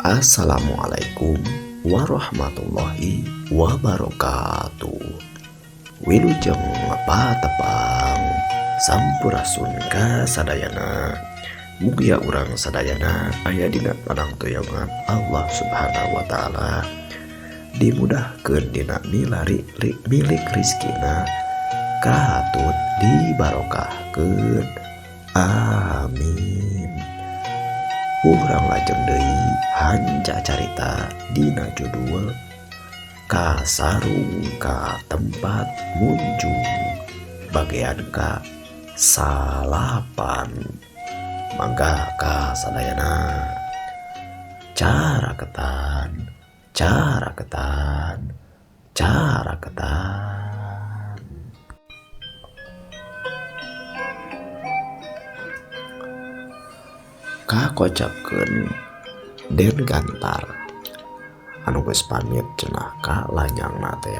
Assalamualaikum warahmatullahi wabarakatuh. Wilujeng patepang sampurasun ka sadayana. Mugia urang sadayana aya dina panangtoyangan Allah Subhanahu wa taala. Dimudahkeun dina milik rizkina katut dibarokahkeun. Amin. Urang lajeng deui hanca carita dina judul Kasarung ka tempat munjung bagian ka salapan. Mangga ka sadayana caraketan. Kakocapkeun Den Gantar anu geus pamit cenah ka lanyangna teh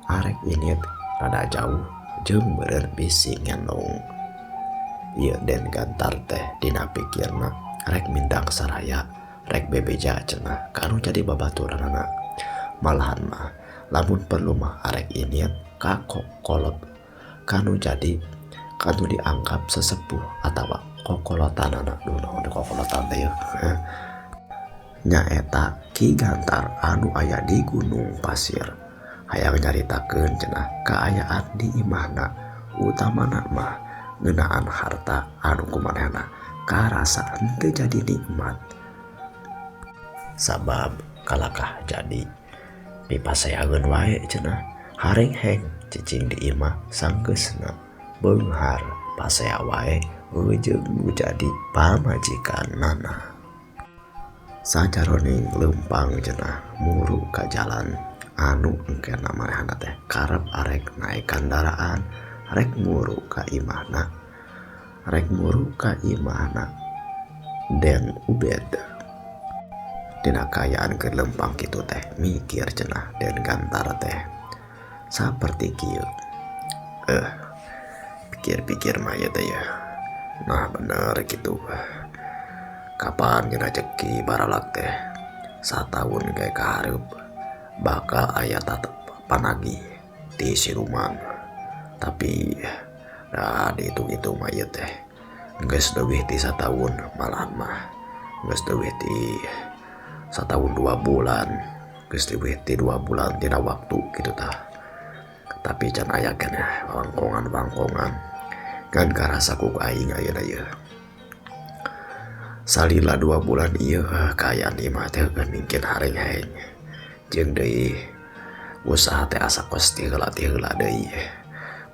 arek init rada jauh jeung beureun bisi ngendong. Ieu Den Gantar teh dina pikirna rek mindang saraya rek bebeja cenah kanu jadi babaturanna. Malahan mah lamun perlu mah arek init kakokolot kanu dianggap sesepuh atawa kokolotanana. Duh naon kokolotan teh nyaeta Ki Gantar anu aya di Gunung Pasir. Hayang nyaritakeun cenah kaayaan di imahna, utamana mah ngeunaan harta anu kumanehna karasa henteu jadi nikmat. Sabab kalakah jadi pipaseageun wae cenah harengheng cicing di imah sanggeusna beunghar pasea wae jeung nu jadi pamajikanana. Sajaroning leumpang cenah muru ka jalan anu engkena manehna teh karep arek naek kendaraan rek muru ka imahna Den Ubed. Dina kaayaan keur leumpang kitu teh mikir cenah Den Gantar teh saperti kieu. Pikir-pikir mah ya teh ya. Nah bener gitu. Kapan geuna rezeki baralak teh sataun ge ka hareup bakal aya panagih di siluman. Tapi dihitung-hitung mah ieu teh geus leuwih ti sataun, malahan mah geus leuwih ti sataun 2 bulan, geus leuwih ti 2 bulan tina waktu kitu tah. Tapi can aya keneh wangkongan kan karasa ku aing ayeuna ieu. Salila 2 bulan ieu kaayaan imah teh mungkin harengheng. Jeung deui usaha teh asa kos ti heula deui.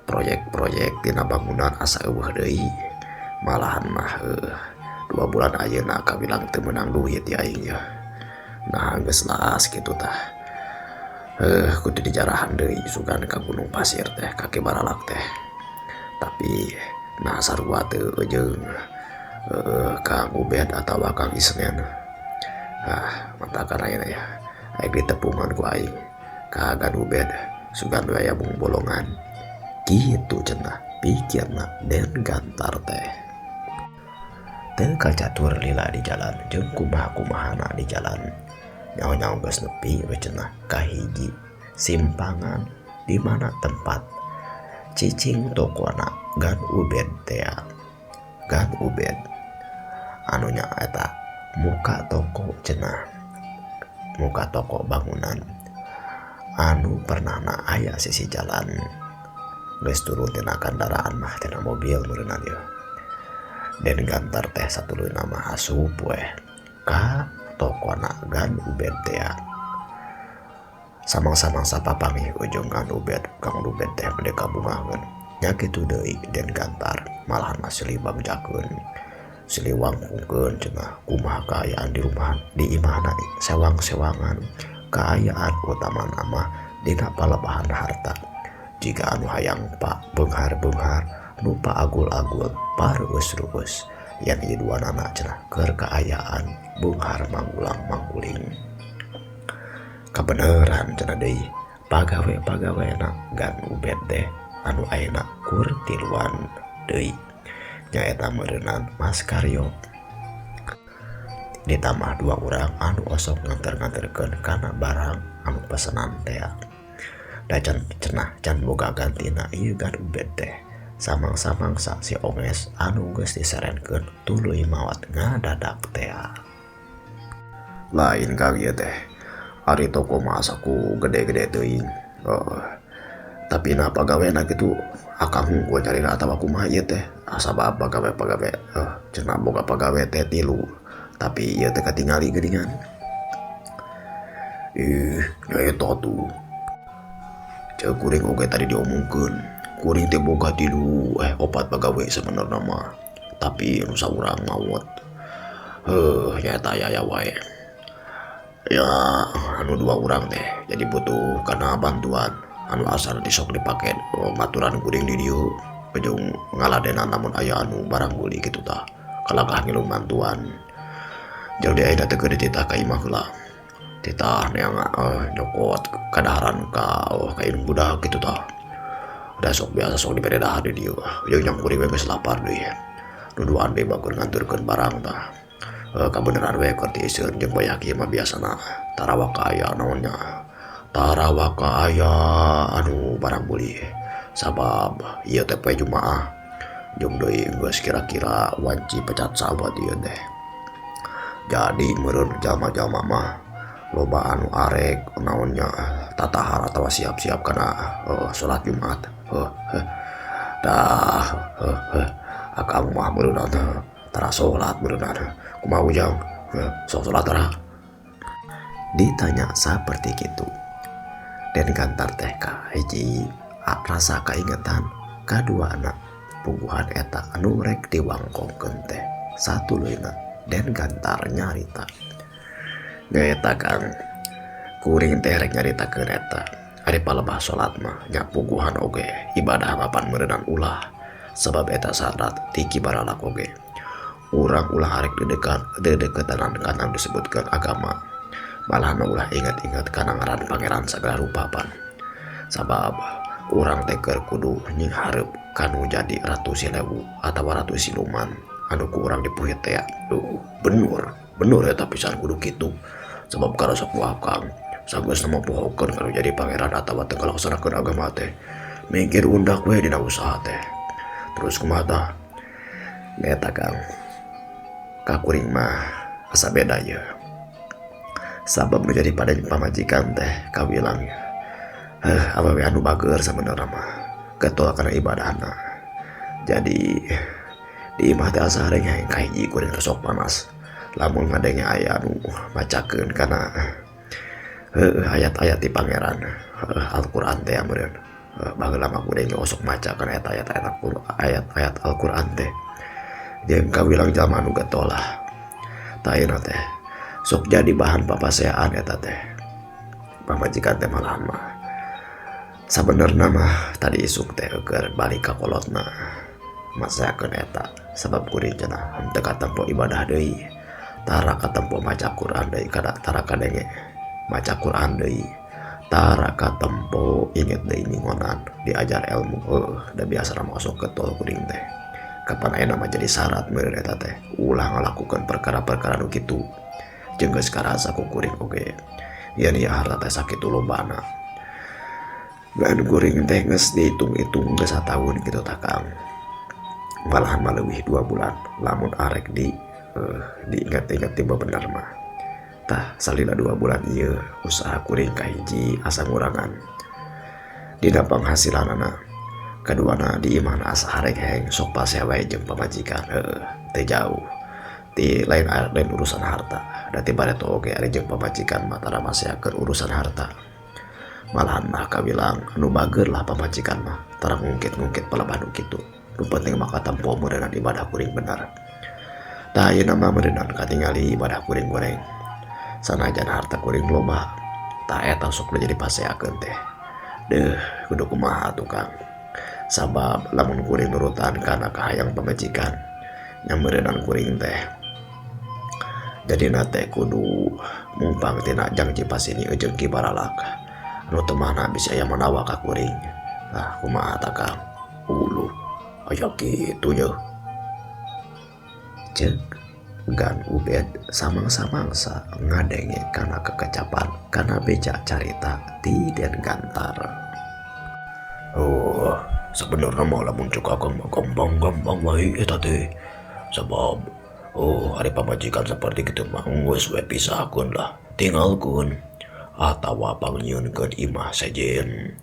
Proyek-proyek tina bangunan asa eueuh deui. Malahan mah 2 bulan ayeuna kabilang teu meunang duit ya aing ya. Nah geus laas kitu tah. Kudu dijarahan deui sugan ka Gunung Pasir teh kaki baralak teh. Tapi nah sarua teu jeung Kang Ubed atau Kang Isnen. Matakan ayeuna ya. Aing ditepungan ku aing ka Kang Ubed sugan we aya bung bolongan. Kitu cenah pikirna Den Gantar teh. Teu kacatur lila di jalan jeung kumaha-kumahana di jalan. Nyaho-nyaho geus nepi we cenah ka hiji simpangan di mana tempat cicing tokona Gan Ubed teh. Gan Ubed anu nyaeta muka toko cenah, muka toko bangunan anu pernahna aya sisi jalan. Geus turun tina kendaraan mah tina mobil meureunna ieu. Den Gantar teh satuluyna mah asup we ka tokona Gan Ubed teh. Samang-samang sapapangih ujung Gan Ubed, Kang Ubed teh bade kabungaheun. Nya kitu deui Den Gantar malahan masih bagjakeun siliwangkeun cenah kumaha kaayaan di rumah di imahna sewang-sewangan. Kaayaan utamana mah dina palebahan harta. Jika anu hayang pak beunghar-beunghar nu agul-agul pareus-reus yan ieu duanana cenah keur kaayaan beunghar manggulang-mangguling. Kabeneran cenah deui pagawe-pagawena Gan Ubed teh anu ayeuna kur tiluan deui nyaeta meureunan Mas Karyo. ditambah dua orang anu osok nganter-nganterkeun kana barang anu pesanan teh. Da can boga gantina ieu gan ubed teh samang-samangsa si Omes anu geus disarenkeun tuluy mawat ngadadak teh. Lain kang ieu teh ari toko masaku gede-gede teuing. Tapi na pagawena gitu akang gua carina atawa kumaha ieu teh sabab pagawe cenah boga pagawe teh 3 tapi ieu teh katingali geuningan. Ya eta tuh cek kuring oge tadi diomongkeun kuring teh boga 3 4 pagawe sebenarnya mah tapi nu saurang maot ya eta aya wae ya anu 2 urang teh jadi butuh kana bantuan anu asal disok dipake maturan kuring di dieu ujung ngaladenan namun aya anu barang buli kitu tah kalagah ngilung bantuan jadi ayeuna teh keur dititah ka imah heula titah neang nyokot kadaharan ka indung budak kitu tah da sok biasa sok dibere dahar di dieu ujung nyam kuring we geus lapar deui duduan deui bakur nganturkeun barang tah kabeneran we keur tieuseun jeung bayaki mah biasana tarawaka aya naonnya tarawaka aya anu barang buli sabab ieu teh poe Jumaah jeung deui geus kira-kira wanci pecat sabat ieu teh jadi meureun jalma-jalma mah loba anu arek naonnya tatahar atawa siap-siap kana salat Jumat akang mah meureun tara salat meureun kumaha ujang sok salat tara ditanya seperti gitu. Dan Gantar teh ka hiji rasa kaingetan kadua anak puguhan eta anu rek diwangkongkeun teh satuluyna Den Gantar nyarita ngaeta kang kuring teh rek nyaritakeun eta ari palebah salat mah nya puguhan oge ibadah mapan meureunnan ulah sabab eta syarat ti kibaralak oge urang ulah arek dedeketanan kana disebutkeun agama malah ulah ingat-ingat kana ngaran pangeran sagala rupapan sabab urang teh keur kudu nying hareup kanu jadi Ratu Silewu atawa Ratu Siluman anu ku urang dipuhit teh bener eta pisan kudu kitu sebab karasa puah kang sageus nama puhokeun kanu jadi pangeran atawa teu ngalaksanakeun agama teh mikir undak we dina usaha teh terus kumaha tah eta kang kakuring mah asa beda ye sabab menjadi pada pamajikan teh kawilang awewe anu bager sabenerna mah getol kana ibadahna jadi di imah teh asa rek kahiji kuring resok panas lamun ngadenge aya anu macakeun kana ayat-ayat di pangeran Al-Qur'an teh meureun baheula mah kuring osok maca kana eta ayat-ayat Al-Qur'an teh jeung kawilang jalma anu getol lah tah ayeuna teh sok jadi bahan papaseaan eta teh pamajikan teh malahan mah sabenerna mah tadi isuk teh keur balik ka kolotna masakeun eta sabab kuring cenah henteu katempo ibadah deui tara katempo maca Quran deui tara kadenge maca Quran deui tara katempo inget deui ningonan diajar ilmu da biasa mah sok ketol kuring teh kapan ayeuna mah jadi syarat meureun eta teh ulah ngalakukeun perkara-perkara nu kitu jeung geus karasa ku kuring oge yen ieu harta teh sakitu lobana dan kuring teh geus dihitung-hitung geus sataun kitu tah kang malahan mah leuwih 2 bulan lamun arek diingat-ingat tiba bener mah tah salila 2 bulan ieu usaha kuring kahiji asa ngurangan dina penghasilanana kaduana di imah asa arek heng sok pasewe jeung pamajikan teh jauh ti lain urusan harta dati bareto oge ari jeung pamajikan mah tara maseakeun urusan harta malahan mah kawilang anu bager lah pamajikan mah tara ngungkit-ngungkit palebah nu kitu nu penting mah katempo meureunnan ibadah kuring bener tah ayeuna mah meureunnan katingali ibadah kuring goreng sanajan harta kuring loba tah eta sok jadi paseakeun teh kudu kumaha atuh kang sabab lamun kuring nurutan kana kahayang pamajikan nya meureunnan kuring teh jadi nate kudu mumpang tina janji pasini jeung kibaralak anu teu mana bisa aya manawa ka kuring nah kumaha tah kang ulu aya kitu nya ceuk gan Ubed samang-samangsa ngadenge karena kekecapan karena beja carita ti Den Gantar. Oh, sebenarnya mau lamun cuk akang mah gampang-gampang wae eta teh. Sebab hari pamajikan seperti gitu mah geus we pisahkeun lah. Tinggalkeun atawa pangyieunkeun imah sejen.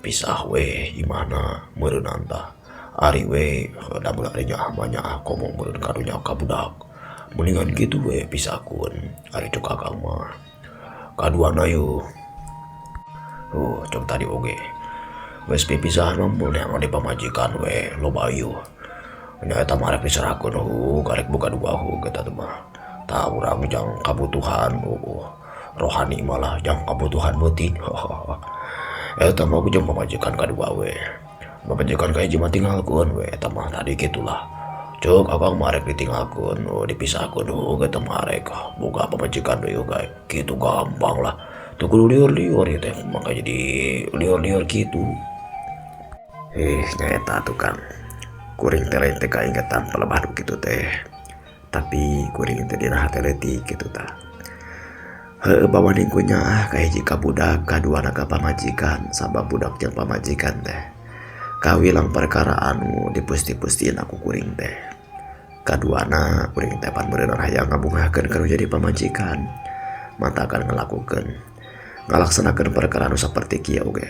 Pisah we imahna meureunna tah. Ari we da ari nyaah mah nyaah komo meureun karunya ka budak. Mendingan gitu we pisahkeun ari cuk akang mah. Kaduana yeuh. Cok tadi oge. Wes pipisahan mah boleh di pamajikan we loba ieu. Nya eta mah rek diserahkeun karek boga dua eta teh mah. Tah urang jang kabutuhan rohani malah jang kabutuhan beuting. Eta mah jeung pamajikan kadua we. Pamajikan ka hiji mah tinggalkeun we eta mah tadi gitulah. Cuk akang mah rek ditinggalkeun dipisahkeun eta mah rek boga pamajikan we kae. Kitu gampang lah. Tuh kudu liur-liur ya teh maka jadi liur-liur gitu. Nyata tuh Kang. Kuring teh lain teh kaingatan pelebah gitu teh. Tapi kuring teh dina hate leutik gitu tah. Heueuh bawanding ku nyaah ka hiji ka budak kaduana ka pamajikan sabab budak jeung pamajikan teh kawilang perkara anu dipusti-pustiin aku kuring teh. Kaduana kuring teh pan beuneur hayang ngabungahkeun kanu jadi pamajikan. Mantakan ngalakukeun ngalaksanakeun perkara anu saperti kieu oge.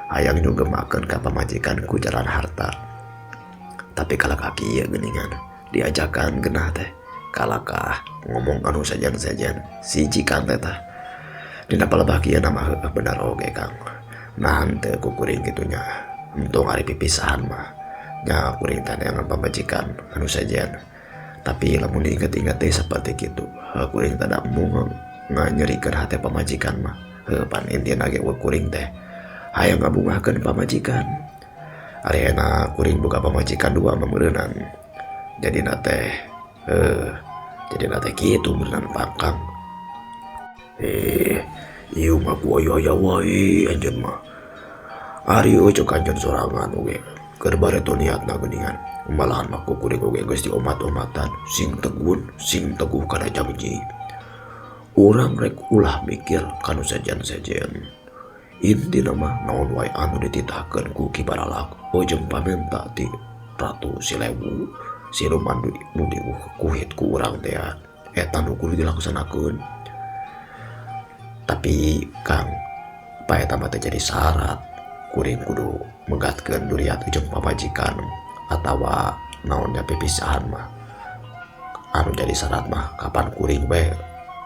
Hayang nyugemakeun ka pamajikan ku jalan harta. Tapi kalaka kieu geuningan diajakan geunah teh kalakah ngomong anu sajan-sajan siji kan teh tah. Dina palebah kieu mah heueuh bener oge Kang. Nah henteu ku kuring kitu nya. Untung ari pipisahan mah nya kuring teh neangan pamajikan anu sajan. Tapi lamun diinget-inget teh saperti kitu, kuring teh da mung nganyerikeun hate pamajikan mah. Pan intina ge kuring teh hayang ngabungahkeun pamajikan. Ari enak kuring boga pamajikan dua mah meureunan. Jadina teh kitu meureunan pangkang. Ieu mah ku aya wae anjeun mah. Ari cok anjeun sorangan oge keur bareto niatna geuningan. Malahan mah ku kuring oge geus diomat-omatan sing teguh kana janji. Urang rek ulah mikir kanu sajan-sajan. Intina mah naon wae anu dititahkeun ku Ki Baralak jeung pamenta ti Ratu Silewu siluman nu dikuhit ku urang teh eta nu kudu dilaksanakeun. Tapi Kang, paeta mah teh jadi syarat kuring kudu menggatkeun duriat jeung pamajikan atawa naonnya pipisahan mah. Anu jadi syarat mah kapan kuring we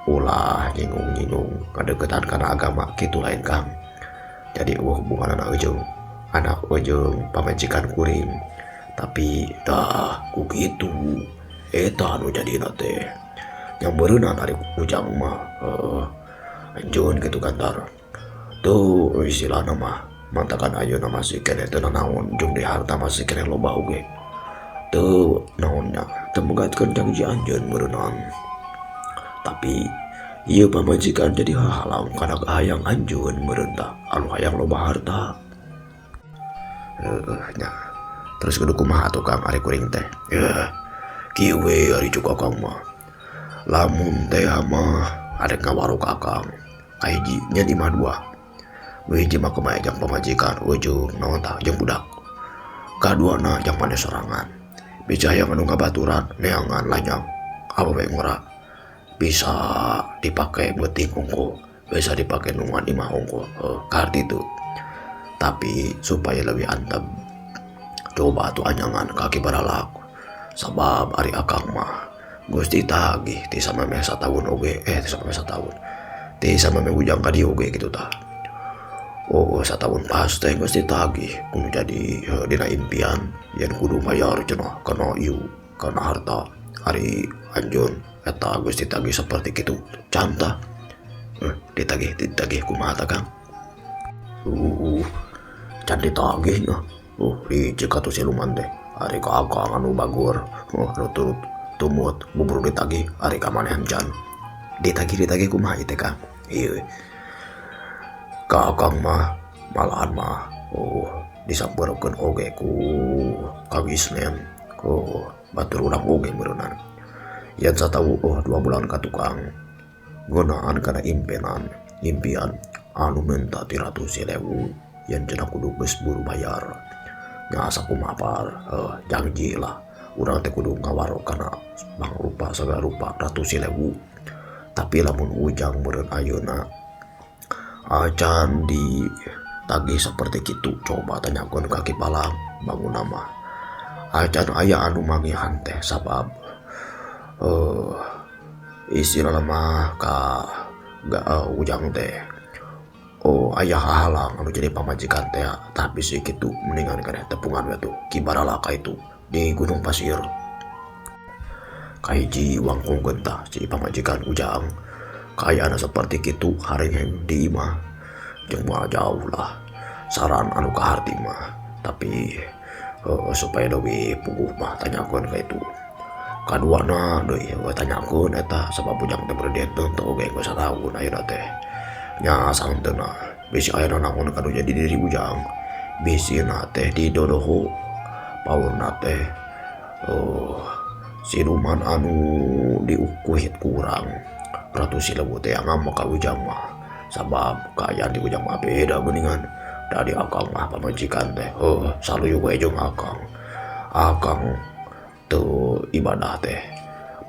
ulah nyinggung-nyinggung kadeukeutan kana agama kitu lain Kang. Jadi hubungan anak ujung pamajikan kuring. Tapi tah ku kitu eta anu jadina teh yang beureunan ari ujang mah anjeun kitu Gantar. Tuh istilahna mah mantakan ayeuna masih keneh teu naon jeung di harta masih keneh loba oge. Teu naonnya teu menggatkeun janji anjeun beureunan. Tapi ieu pamajikan jadi halang kana hayang anjeun meureun tah anu hayang loba harta. Nya terus kudu kumaha atuh Kang ari kuring teh. Kieu we ari cuk akang mah. Lamun teh mah adek ngawarok akang. Kahiji nya di mah dua. Hiji mah kumaha jeung pamajikan ujung naon tah jeung budak. Kaduana jeung maneh sorangan. Bisa hayang anu ngabaturan neangan lanyang apa bae ngora. Bisa dipakai beuting hongko, bisa dipakai nungan imah hongko, karti itu. Tapi supaya lebih antep, coba tuh anyangan kaki Baralak. Sabab ari akang mah geus ditagih ti samemeh satahun oge, ti samemeh satahun. Ti samemeh ujang ka dieu oge kitu tah. Satahun pas teh geus ditagih kudu jadi dina impian yen kudu mayar cenah kana ieu, kana harta. Ari anjeun eta geus ditagih seperti kitu canta. Ditagih kumaha tah Kang? Can ditagih nya. Hiji ka tu siluman teh ari ka akang anu bagur. Anu turut tumut bubur ditagih ari ka manehan can. Ditagih kumaha ieu teh Kang? Ieu. Ka akang mah malahan mah disampeurkeun oge ku Kang Isnen. Batur urang oge beureunan. Yang saya tahu 2 bulan ka tukang ngonaan kana impian anu menta 300.000 yang cenah kudu geus buru bayar. Asa kumapar janji lah urang teh kudu ngawaro kana mangrupa segala rupa 100.000. Tapi lamun ujang meureun ayeuna acan di tagih seperti kitu, coba tanyakeun ka Kipalang bangun nama acan aya anu mangihan teh sabab istilah mah ka ujang teh aya halang anu jadi pamajikan teh, tapi sih kitu mendingan kana tepungan we tuh Kibaralaka itu di Gunung Pasir. Kahiji wangkungkeun tah si pamajikan ujang kayana seperti kitu haring di imah jeung moal jauh lah saran anu kaharti mah, tapi supaya Dewi puguh mah tanyakeun ka itu kaduana deui tanyakeun eta sabab ujang teh berderet teu oge geus satahun ayeuna teh nya santeuna bisi ayeuna naon kanu jadi diri ujang bisina teh di dodoho paurna teh siluman anu diukuhit kurang 100.000 teh ngama ka ujang mah sabab kaayaan di ujang mah beda geuningan dari akang mah pamajikan teh saluyu we jeung akang teu ibadah teh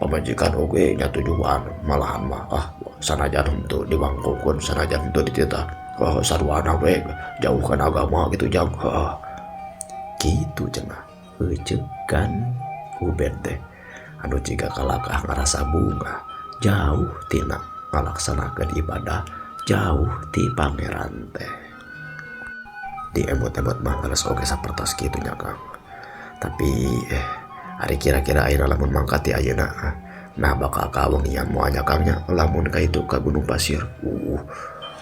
pamajikan oge nya tujuan malahan mah sanajan henteu diwangkungkeun sanajan henteu dititah saruana we jauhkan agama gitu jang kitu cenah eucekan Ubed teh anu jiga kalakah ngarasa bunga jauh tina ngalaksanakeun ibadah jauh ti pangeran teh. Di emot-emot mah geus oge sapertos kitu nya Kang. Tapi hari kira-kira ayeuna lamun mangkat ti ayeuna nah bakal kawengian moal nyakangnya lamun ka itu ka Gunung Pasir.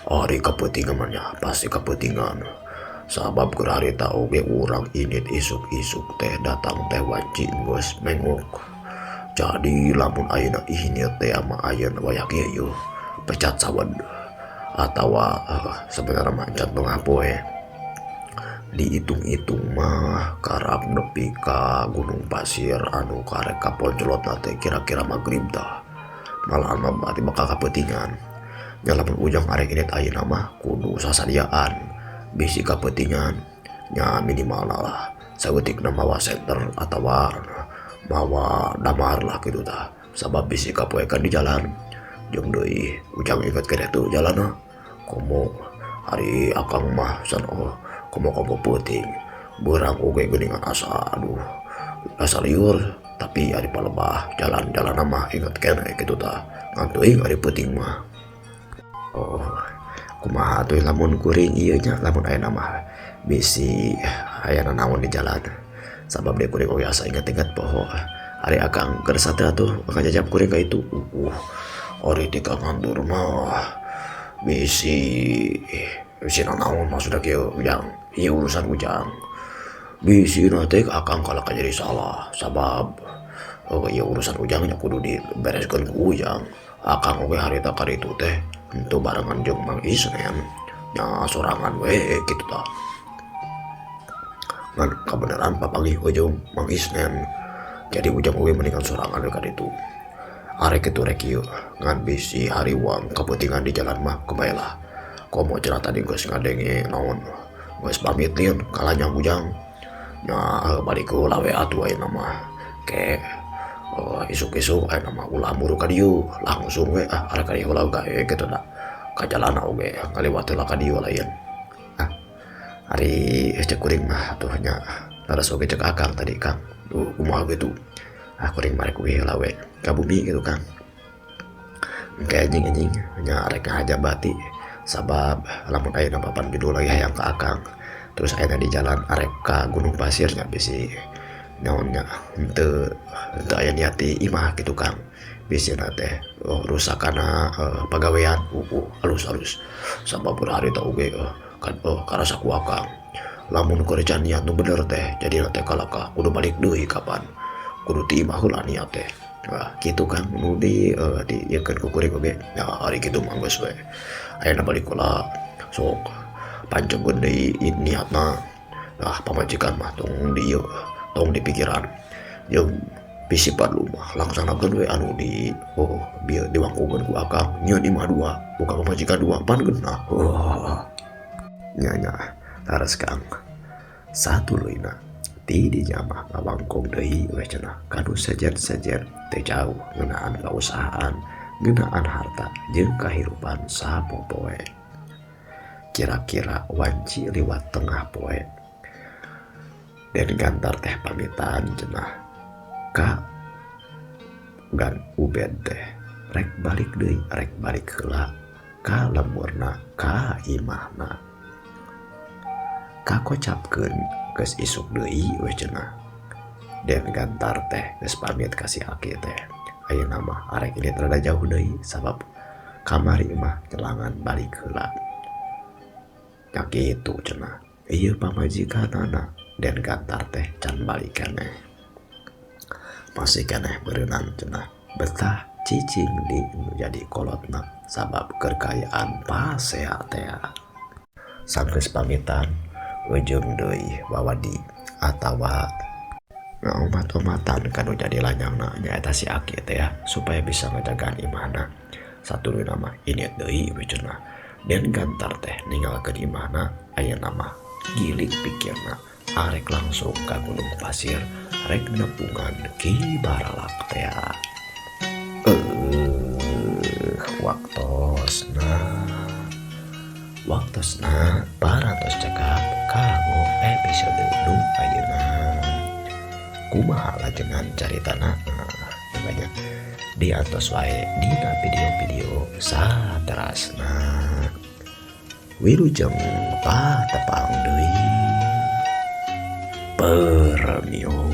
Ari kapeutingan nya pasti kapeutingan. Sabab keur harita oge urang init isuk-isuk teh datang teh wanci geus menguk. Jadi lamun ayeuna init teh ama ayeuna wayak ieu pecat sawed atawa sebenarnya mah jantung apoe dihitung-hitung mah karab nepi ka Gunung Pasir anu karek kaponcolotna teh kira-kira magrib tah malahan mah berarti bakal kapeutingan nya lamun ujang arek init ayeuna mah kudu sasadiaan bisi kapeutingan nya minimalna lah saeutikna mawa senter atawa mawa damar lah kitu tah sabab bisi kapoekan di jalan jeung deui ujang inget keneh tuh jalanna komo hari akang mah san komo peuting beurang oge geuningan asa liur tapi ari palebah jalan-jalanna mah inget keneh kitu tah ngan teuing ari peuting mah kumaha tuh lamun kuring ieu nya lamun ayeuna mah bisi ayana naon di jalan sabab dia kuring oge asa inget-inget poho ari akang keur sateuh tuh ngajajab kuring ka itu ori di kangandur mah bisi naon maksudna kieu ujang ieu urusan ujang bisi teh akang kalak jadi salah sabab ieu urusan ujang nya kudu dibereskeun ku ujang akang oge harita kaditu teh henteu barengan jeung Mang Isnen nya sorangan we kitu tah ngan kabeneran papanggih we jeung Mang Isnen jadi ujang oge mendingan sorangan we kaditu arek kitu rek ieu ngan bisi hariwang kapeutingan di jalan mah kebaelah komo cenah tadi geus ngadenge naon geus pamit lieun kalanyang ujang nya balik ku lawe atuh ayeuna mah ke isuk-isuk ayeuna mah ulah muru ka dieu langsung we arek ka dieu ulah gawe kitu da ka jalanna oge ngaliwat heula ka dieu lain ari cek kuring mah atuh nya laras oge cek akang tadi Kang kumaha gitu kuring marek we heula we ka bumi gitu Kang engke anjing nya arek ngahajabati sabab lamun ayeuna papan judul lagi hayang ka akang terus ayeuna di jalan arek ka Gunung Pasir nya bisi naonnya henteu aya niati imah gitu Kang bisina teh rusakana pagawean halus-halus sabab harita oge karasa ku akang lamun kerjaan niat nu bener teh jadi teh kalaka kudu balik deui kapan kudu ti imah heula niat teh gitu Kang nu diekeun ku kuring oge nya ari kitu mah geus we ayeuna balik heula sok panceungkeun deui niatna pamajikan mah tong di pikiran jeung bisi parlu mah laksanakeun we anu di bieu diwangkukeun ku akang nyeun imah dua buka pamajikan dua pan geunah. Nya laras Kang satu leuina ti dinya mah ngawangkung deui we cenah kanu sejen-sejen teu jauh ngeunaan kausahaan ngeunaan harta jeung kahirupan sapopoe. Kira-kira wanci liwat tengah poe Den Gantar teh pamitan cenah ka Gan Ubed teh rek balik deui rek balik heula ka lemurna ka imahna kakocapkeun geus isuk deui we cenah. Den Gantar teh geus pamit ka si Aki teh ayeuna mah arek ini rada jauh deui sabab kamari mah kelangan balik heula. Ya gitu cenah ieu pamajikanana Den Gantar teh can balik keneh masih keneh berenang cenah betah cicing di jadi kolotna sabab kekayaan pasea teh sanggeus pamitan ujung deui wawadi atawa ngaomat-omatan kanu jadi lanyangna nyaeta si Aki teh ya supaya bisa ngajagaan imahna. Satuluna mah ini deui we cenah Den Gantar teh ninggalkeun imahna ayeuna mah gilig pikirna arek langsung ka Gunung Pasir rek nepungan Ki Baralak teh. Waktosna parantos cekap kanggo episode nu ayeuna. Kumaha lajengan caritana banyak diantos wae dina video-video saterasna. Wilujeng patepang deui. Permio.